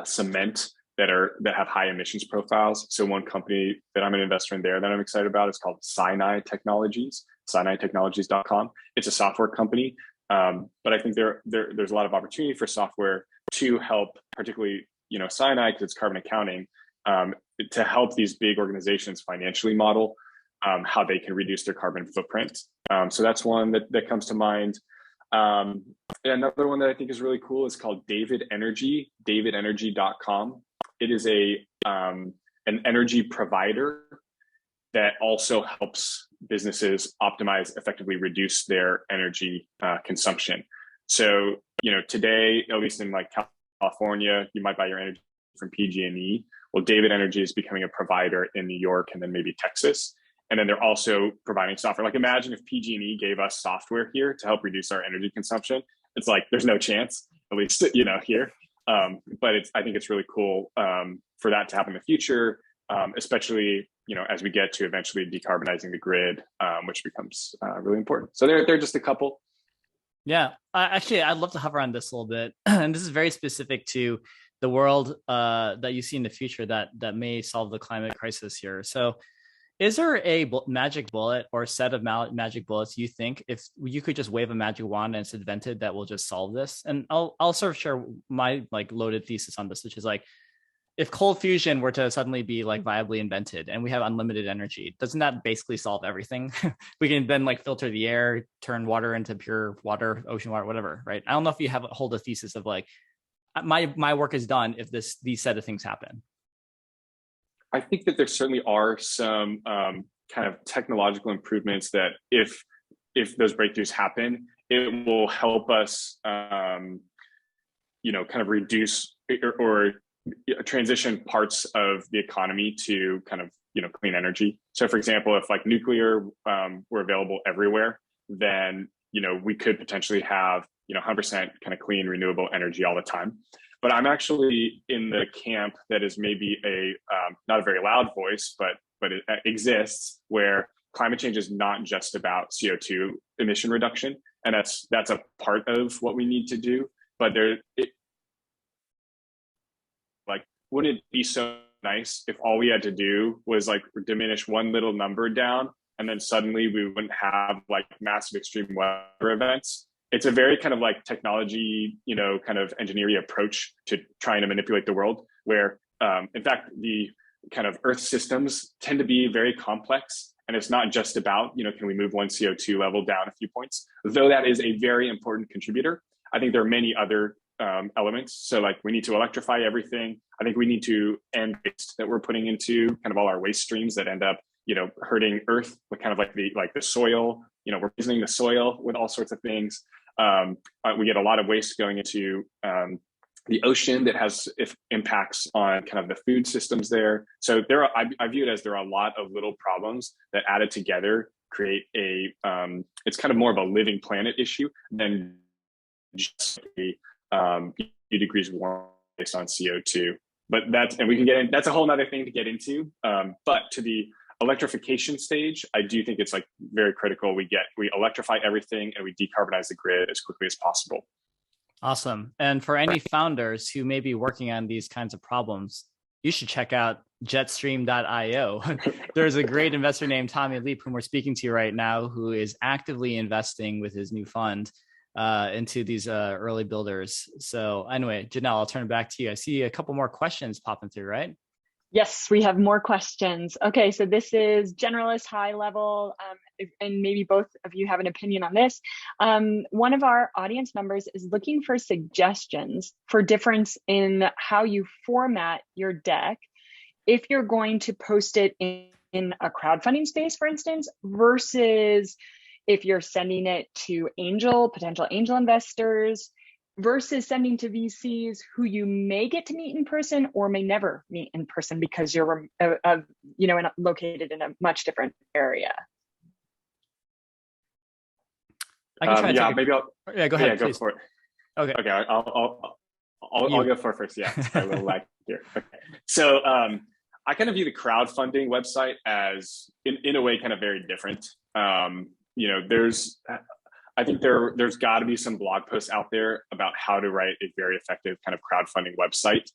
cement that have high emissions profiles. So one company that I'm an investor in there that I'm excited about is called Cyanide Technologies, cyanidetechnologies.com. It's a software company. But I think there's a lot of opportunity for software to help, particularly, Cyanide, because it's carbon accounting, to help these big organizations financially model how they can reduce their carbon footprint. So that's one that comes to mind. Another one that I think is really cool is called David Energy, davidenergy.com. It is an energy provider that also helps businesses optimize, effectively reduce their energy consumption. So, today, at least in like California, you might buy your energy from PG&E. Well, David Energy is becoming a provider in New York and then maybe Texas. And then they're also providing software. Like imagine if PG&E gave us software here to help reduce our energy consumption. It's like, there's no chance, at least, here. But I think it's really cool for that to happen in the future, especially, as we get to eventually decarbonizing the grid, which becomes really important. So they're just a couple. Yeah, actually, I'd love to hover on this a little bit. And this is very specific to the world that you see in the future that may solve the climate crisis here. So Is there a magic bullet or set of magic bullets you think if you could just wave a magic wand and it's invented that will just solve this? And I'll sort of share my like loaded thesis on this, which is like, if cold fusion were to suddenly be like viably invented and we have unlimited energy, doesn't that basically solve everything? We can then like filter the air, turn water into pure water, ocean water, whatever, right? I don't know if you have hold a thesis of like, my work is done if these set of things happen. I think that there certainly are some kind of technological improvements that if those breakthroughs happen, it will help us, kind of reduce or transition parts of the economy to kind of clean energy. So, for example, if like nuclear were available everywhere, then we could potentially have 100% kind of clean renewable energy all the time. But I'm actually in the camp that is maybe a not a very loud voice, but it exists, where climate change is not just about CO2 emission reduction, and that's a part of what we need to do. But wouldn't it be so nice if all we had to do was like diminish one little number down, and then suddenly we wouldn't have like massive extreme weather events? It's a very kind of like technology, kind of engineering approach to trying to manipulate the world, where in fact, the kind of Earth systems tend to be very complex. And it's not just about, can we move one CO2 level down a few points? Though that is a very important contributor, I think there are many other elements. So like we need to electrify everything. I think we need to end waste that we're putting into kind of all our waste streams that end up, hurting Earth, with kind of like the soil. We're poisoning the soil with all sorts of things. We get a lot of waste going into the ocean that has impacts on kind of the food systems there. So I view it as there are a lot of little problems that added together create it's kind of more of a living planet issue than just a few degrees warm based on CO2. But we can get in, that's a whole nother thing to get into. But to the electrification stage, I do think it's like very critical we electrify everything and we decarbonize the grid as quickly as possible. Awesome. And for any founders who may be working on these kinds of problems, you should check out jetstream.io. There's a great investor named Tommy Leap, whom we're speaking to right now, who is actively investing with his new fund into these early builders. So anyway, Janelle, I'll turn it back to you. I see a couple more questions popping through, right? Yes, we have more questions. Okay, so this is generalist, high level, and maybe both of you have an opinion on this. One of our audience members is looking for suggestions for difference in how you format your deck if you're going to post it in a crowdfunding space, for instance, versus if you're sending it to potential angel investors, versus sending to VCs who you may get to meet in person or may never meet in person because you're, located in a much different area. I can try to maybe I'll. Yeah, go ahead. Yeah, please. go for it. Okay. Okay, I'll go for it first. Yeah, I will like here. Okay. So I kind of view the crowdfunding website as, in a way, kind of very different. I think there's got to be some blog posts out there about how to write a very effective kind of crowdfunding website.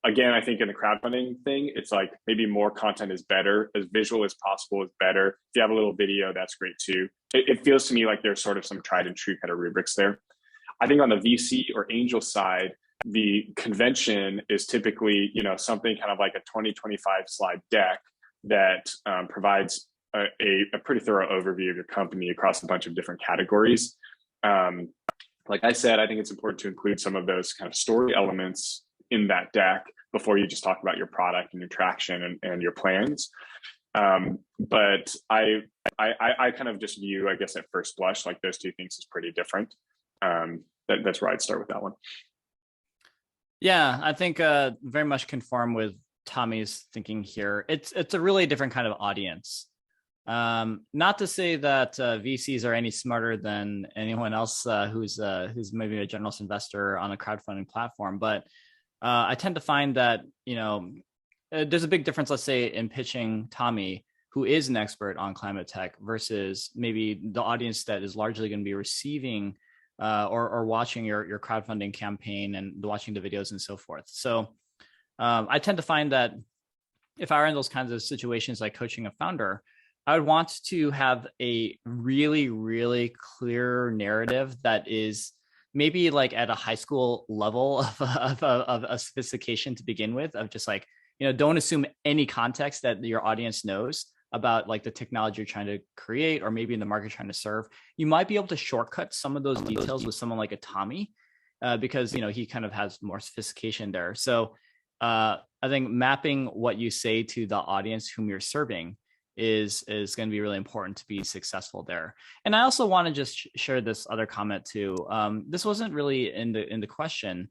Again, I think in the crowdfunding thing, it's like maybe more content is better, as visual as possible is better. If you have a little video, that's great too. It feels to me like there's sort of some tried and true kind of rubrics there. I think on the VC or angel side, the convention is typically, something kind of like a 20-25 slide deck that provides a pretty thorough overview of your company across a bunch of different categories. Like I said, I think it's important to include some of those kind of story elements in that deck before you just talk about your product and your traction and your plans. But I kind of just view, I guess, at first blush, like those two things is pretty different. That's where I'd start with that one. Yeah, I think very much conform with Tommy's thinking here. It's a really different kind of audience. Not to say that VCs are any smarter than anyone else who's maybe a generalist investor on a crowdfunding platform, but I tend to find that there's a big difference, let's say, in pitching Tommy, who is an expert on climate tech, versus maybe the audience that is largely going to be receiving or watching your crowdfunding campaign and watching the videos and so forth. So I tend to find that if I were in those kinds of situations, like coaching a founder, I would want to have a really, really clear narrative that is maybe like at a high school level of a sophistication to begin with, of just like, don't assume any context that your audience knows about like the technology you're trying to create, or maybe in the market you're trying to serve. You might be able to shortcut some of those details with someone like a Tommy, because he kind of has more sophistication there. So I think mapping what you say to the audience whom you're serving is going to be really important to be successful there. And I also want to just share this other comment too. This wasn't really in the question,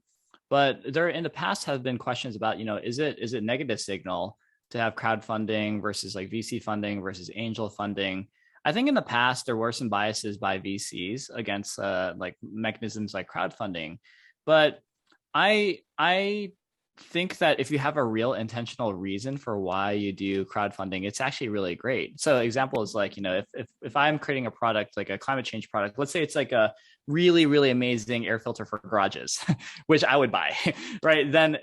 but there in the past have been questions about, is it negative signal to have crowdfunding versus like VC funding versus angel funding? I think in the past there were some biases by VCs against like mechanisms like crowdfunding, but I think that if you have a real intentional reason for why you do crowdfunding, it's actually really great. So example is like, if I'm creating a product, like a climate change product, let's say it's like a really, really amazing air filter for garages, which I would buy, right? Then,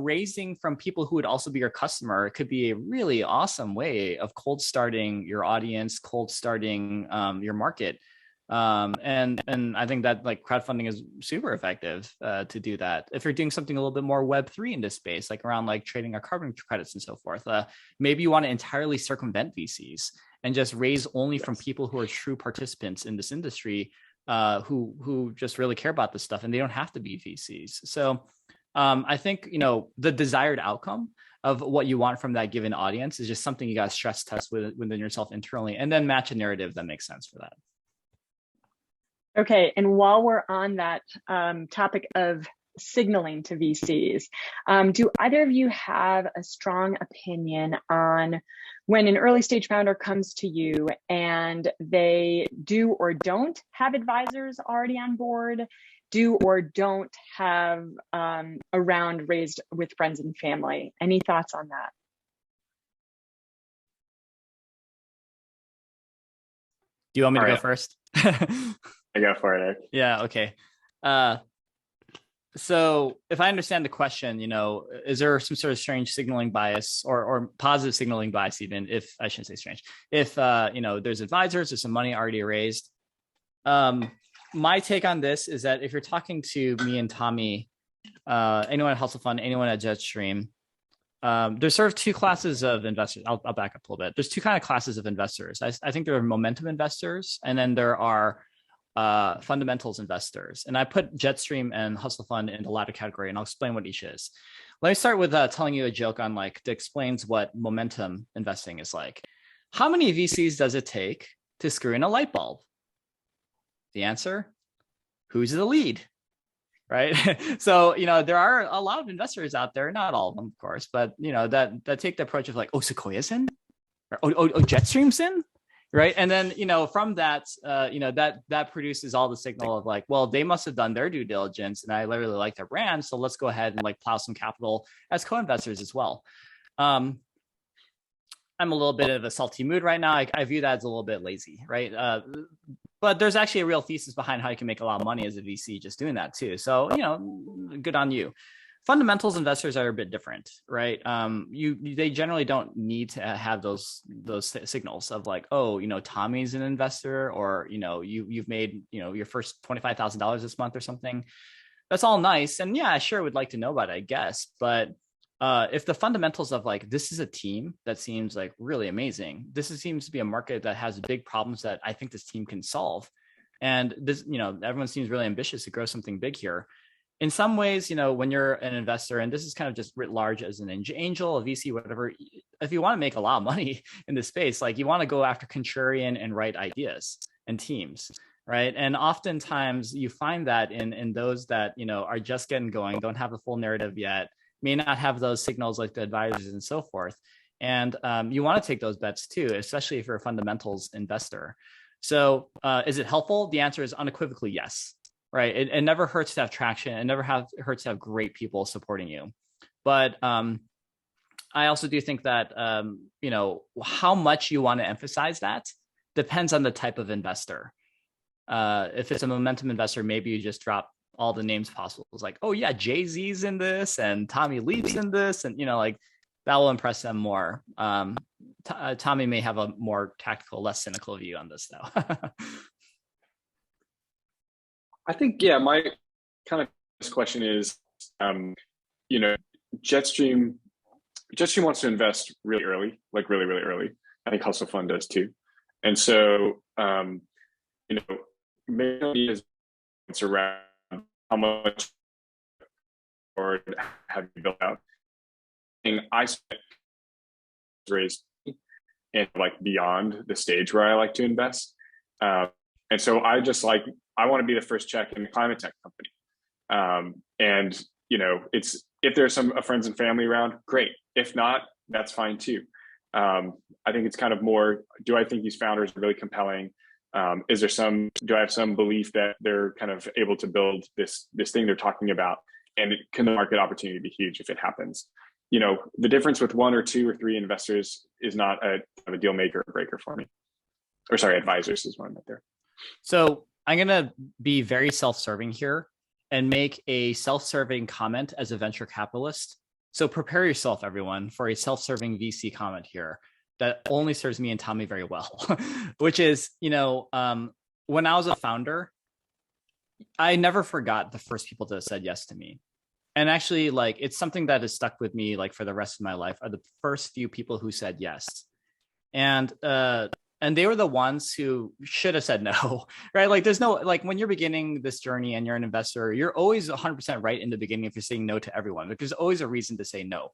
raising from people who would also be your customer could be a really awesome way of cold starting your audience, cold starting your market. And I think that like crowdfunding is super effective to do that. If you're doing something a little bit more Web3 in this space, like around like trading our carbon credits and so forth, maybe you want to entirely circumvent VCs and just raise only from people who are true participants in this industry, who just really care about this stuff, and they don't have to be VCs. So I think the desired outcome of what you want from that given audience is just something you guys stress test within yourself internally, and then match a narrative that makes sense for that. Okay, and while we're on that topic of signaling to VCs, do either of you have a strong opinion on when an early stage founder comes to you and they do or don't have advisors already on board, do or don't have a round raised with friends and family? Any thoughts on that? Do you want me to go first? I go for it, Eric. Yeah, okay. So if I understand the question, is there some sort of strange signaling bias or positive signaling bias, even if I shouldn't say strange, if, there's advisors, there's some money already raised. My take on this is that if you're talking to me and Tommy, anyone at Hustle Fund, anyone at Jetstream, there's sort of two classes of investors. I'll back up a little bit. There's two kind of classes of investors. I think there are momentum investors, and then there are fundamentals investors. And I put Jetstream and Hustle Fund in the latter category, and I'll explain what each is. Let me start with telling you a joke on that explains what momentum investing is like. How many VCs does it take to screw in a light bulb? The answer, who's the lead? Right. So, there are a lot of investors out there, not all of them, of course, but, that take the approach of like, oh, Sequoia's in, or Jetstream's in. Right. And then, from that, that produces all the signal of like, well, they must have done their due diligence and I really like their brand. So let's go ahead and like plow some capital as co-investors as well. I'm a little bit of a salty mood right now. I view that as a little bit lazy. Right. But there's actually a real thesis behind how you can make a lot of money as a VC just doing that too. So, good on you. Fundamentals investors are a bit different, right? They generally don't need to have those signals of like, oh, Tommy's an investor, or you've made your first $25,000 this month or something. That's all nice, and yeah, I sure would like to know about it, I guess. But if the fundamentals of like, this is a team that seems like really amazing, seems to be a market that has big problems that I think this team can solve, and this, everyone seems really ambitious to grow something big here. In some ways, when you're an investor, and this is kind of just writ large as an angel, a VC, whatever, if you want to make a lot of money in this space, like you want to go after contrarian and right ideas and teams, right? And oftentimes you find that in those that, are just getting going, don't have a full narrative yet, may not have those signals like the advisors and so forth. And you want to take those bets too, especially if you're a fundamentals investor. So is it helpful? The answer is unequivocally yes. Right. It never hurts to have traction. It never hurts to have great people supporting you. But I also do think that, how much you want to emphasize that depends on the type of investor. If it's a momentum investor, maybe you just drop all the names possible. It's like, oh, yeah, Jay-Z's in this and Tommy Lee's in this. And, that will impress them more. Tommy may have a more tactical, less cynical view on this, though. I think, yeah, my kind of question is, you know, Jetstream wants to invest really early, like really, really early. I think Hustle Fund does too. And so, you know, maybe it's around how much or have you built out. And I raised and like beyond the stage where I like to invest. And so I want to be the first check in the climate tech company. And, you know, if there's some friends and family around, great. If not, that's fine too. I think it's kind of more, do I think these founders are really compelling? Do I have some belief that they're kind of able to build this thing they're talking about? And can the market opportunity be huge if it happens? You know, the difference with 1 or 2 or 3 investors is not a deal maker or breaker for me. Or sorry, advisors is what I meant there. So I'm going to be very self-serving here and make a self-serving comment as a venture capitalist. So prepare yourself, everyone, for a self-serving VC comment here that only serves me and Tommy very well, which is, you know, when I was a founder, I never forgot the first people that said yes to me. And actually, like, it's something that has stuck with me, like, for the rest of my life, are the first few people who said yes. And they were the ones who should have said no, right? Like, there's no, like, when you're beginning this journey and you're an investor, you're always 100% right in the beginning if you're saying no to everyone, because there's always a reason to say no,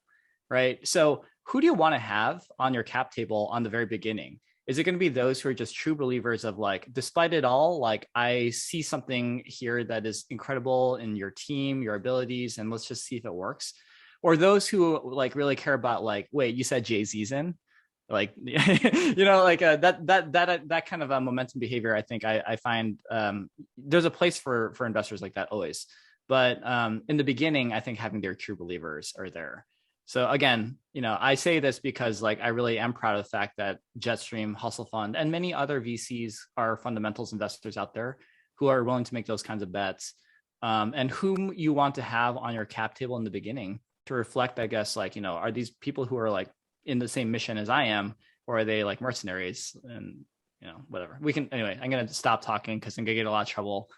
right? So who do you want to have on your cap table on the very beginning? Is it going to be those who are just true believers of like, despite it all, like, I see something here that is incredible in your team, your abilities, and let's just see if it works? Or those who like really care about like, wait, you said Jay-Z's in? Like, you know, like that kind of a momentum behavior. I think I find there's a place for investors like that always. But in the beginning, I think having their true believers are there. So again, you know, I say this because like I really am proud of the fact that Jetstream, Hustle Fund, and many other VCs are fundamentals investors out there who are willing to make those kinds of bets, and whom you want to have on your cap table in the beginning to reflect, I guess, like, you know, are these people who are like in the same mission as I am, or are they like mercenaries? And, you know, whatever. We can, anyway, I'm going to stop talking because I'm going to get a lot of trouble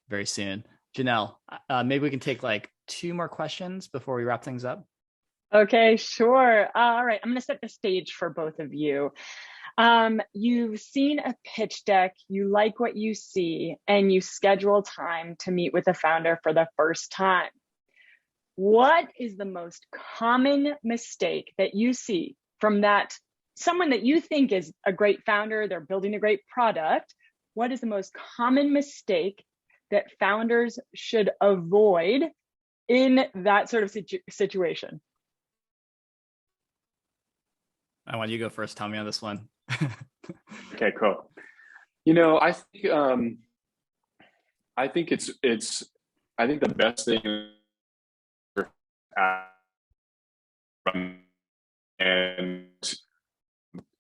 very soon. Janelle, maybe we can take like 2 more questions before we wrap things up. Okay, sure. All right, I'm going to set the stage for both of you. You've seen a pitch deck, you like what you see, and you schedule time to meet with a founder for the first time. What is the most common mistake that you see from that someone that you think is a great founder, they're building a great product? What is the most common mistake that founders should avoid in that sort of situation? I want you to go first, Tommy, on this one. Okay, cool. You know, I think the best thing and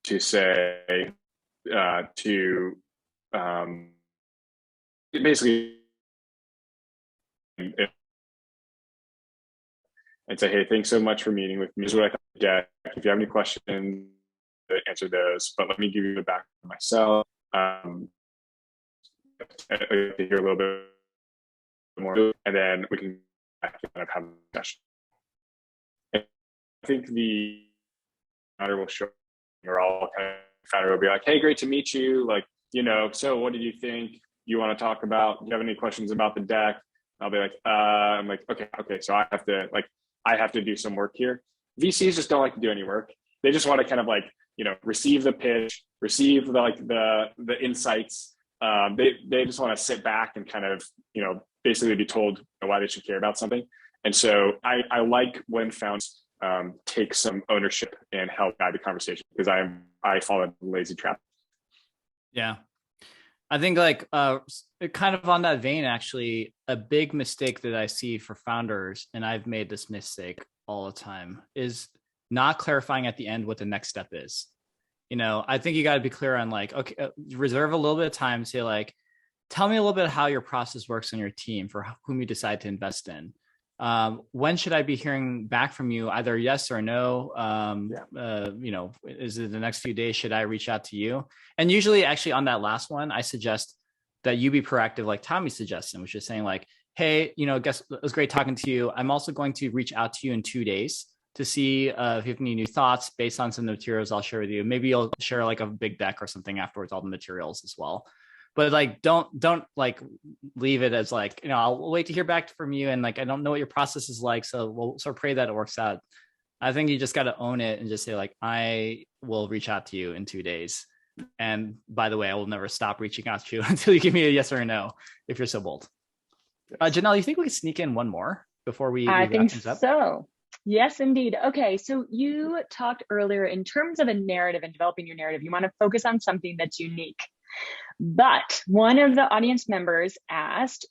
to say to basically and say, hey, thanks so much for meeting with me. This is what I thought of the deck. If you have any questions, answer those. But let me give you a background on myself. I'd like to hear a little bit more, and then we can kind of have a discussion. I think the founder will show, or all kind of founder will be like, hey, great to meet you. Like, you know, so what did you think? You want to talk about? Do you have any questions about the deck? I'll be like, I'm like, okay. So I have to do some work here. VCs just don't like to do any work. They just want to kind of like, you know, receive the pitch, receive the insights. They just want to sit back and kind of, you know, basically be told why they should care about something. And so I like when founders take some ownership and help guide the conversation, because I fall into the lazy trap. Yeah. I think like kind of on that vein, actually, a big mistake that I see for founders, and I've made this mistake all the time, is not clarifying at the end what the next step is. You know, I think you got to be clear on like, okay, reserve a little bit of time, say like, tell me a little bit how your process works on your team for whom you decide to invest in. When should I be hearing back from you? Either yes or no. Is it the next few days? Should I reach out to you? And usually, actually, on that last one, I suggest that you be proactive, like Tommy suggested, which is saying like, hey, guess it was great talking to you. I'm also going to reach out to you in 2 days to see if you have any new thoughts based on some of the materials I'll share with you. Maybe you'll share like a big deck or something afterwards, all the materials as well. But like, don't like leave it as like, I'll wait to hear back from you. And like, I don't know what your process is like. So we'll sort of pray that it works out. I think you just got to own it and just say like, I will reach out to you in 2 days. And by the way, I will never stop reaching out to you until you give me a yes or a no, if you're so bold. Janelle, you think we could sneak in one more before we I think things up? So. Yes, indeed. Okay, so you talked earlier in terms of a narrative and developing your narrative, you want to focus on something that's unique. But one of the audience members asked,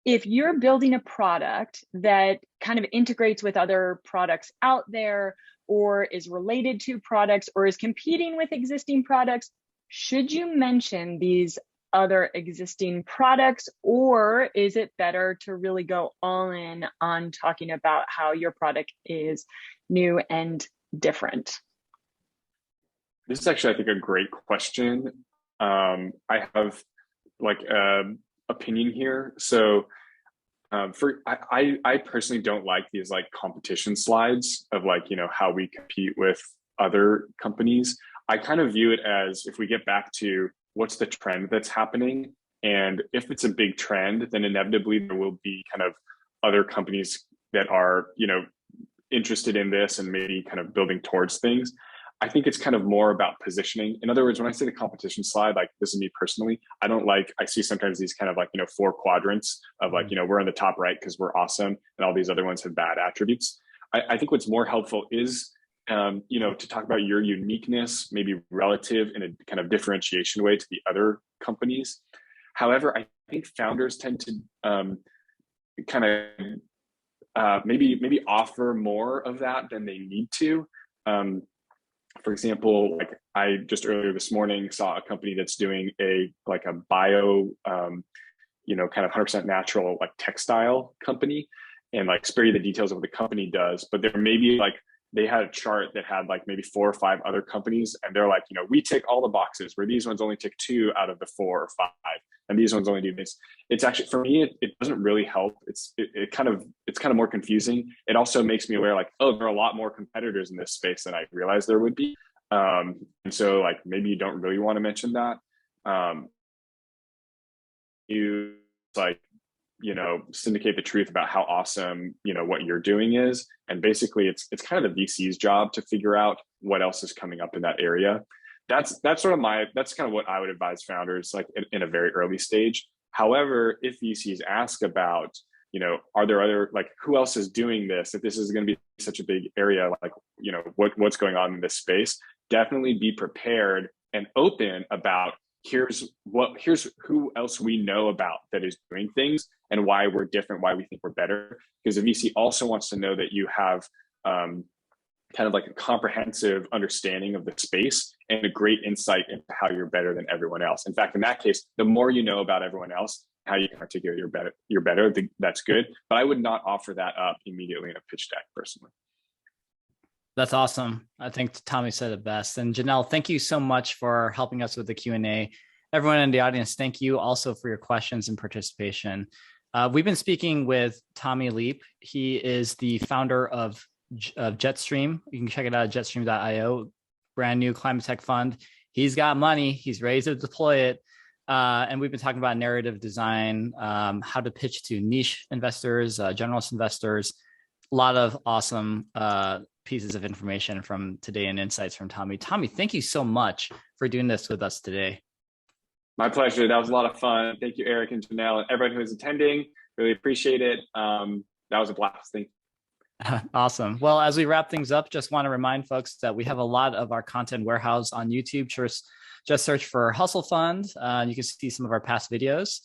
if you're building a product that kind of integrates with other products out there or is related to products or is competing with existing products, should you mention these other existing products, or is it better to really go all in on talking about how your product is new and different? This is actually, I think, a great question. I have like opinion here. So I personally don't like these like competition slides of like, how we compete with other companies. I kind of view it as, if we get back to what's the trend that's happening, and if it's a big trend, then inevitably there will be kind of other companies that are, interested in this and maybe kind of building towards things. I think it's kind of more about positioning. In other words, when I say the competition slide, like this is me personally, I see sometimes these kind of like, 4 quadrants of like, we're on the top right because we're awesome and all these other ones have bad attributes. I think what's more helpful is, to talk about your uniqueness, maybe relative in a kind of differentiation way to the other companies. However, I think founders tend to kind of maybe offer more of that than they need to. For example, like I just earlier this morning saw a company that's doing a bio, kind of 100% natural like textile company, and like spare you the details of what the company does. But there may be like, they had a chart that had like maybe 4 or 5 other companies, and they're like, we tick all the boxes, where these ones only tick 2 out of the 4 or 5, and these ones only do this. It's actually, for me, it doesn't really help. It's kind of more confusing. It also makes me aware like, oh, there are a lot more competitors in this space than I realized there would be. And so like, maybe you don't really want to mention that. You like, syndicate the truth about how awesome, what you're doing is. And basically it's kind of the VC's job to figure out what else is coming up in that area. That's kind of what I would advise founders like in a very early stage. However, if VCs ask about, are there other, like, who else is doing this? If this is going to be such a big area, like, what's going on in this space, definitely be prepared and open about here's who else we know about that is doing things and why we're different, why we think we're better. Because the VC also wants to know that you have kind of like a comprehensive understanding of the space and a great insight into how you're better than everyone else. In fact, in that case, the more you know about everyone else, how you can articulate you're better, that's good. But I would not offer that up immediately in a pitch deck personally. That's awesome. I think Tommy said it best. And Janelle, thank you so much for helping us with the Q&A. Everyone in the audience, thank you also for your questions and participation. We've been speaking with Tommy Leap. He is the founder of Jetstream. You can check it out at jetstream.io, brand new climate tech fund. He's got money. He's ready to deploy it. And we've been talking about narrative design, how to pitch to niche investors, generalist investors. A lot of awesome pieces of information from today and insights from Tommy. Tommy, thank you so much for doing this with us today. My pleasure. That was a lot of fun. Thank you, Eric and Janelle, and everyone who is attending. Really appreciate it. That was a blast. Thank you. Awesome. Well, as we wrap things up, just want to remind folks that we have a lot of our content warehouse on YouTube. Just search for Hustle Fund. You can see some of our past videos.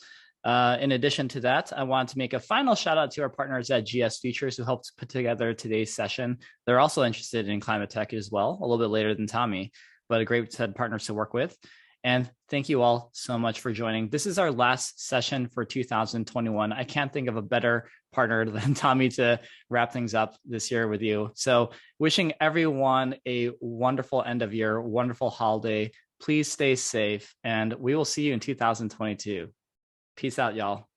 In addition to that, I want to make a final shout out to our partners at GS Futures who helped put together today's session. They're also interested in climate tech as well, a little bit later than Tommy, but a great set of partners to work with. And thank you all so much for joining. This is our last session for 2021. I can't think of a better partner than Tommy to wrap things up this year with you. So wishing everyone a wonderful end of year, wonderful holiday. Please stay safe, and we will see you in 2022. Peace out, y'all.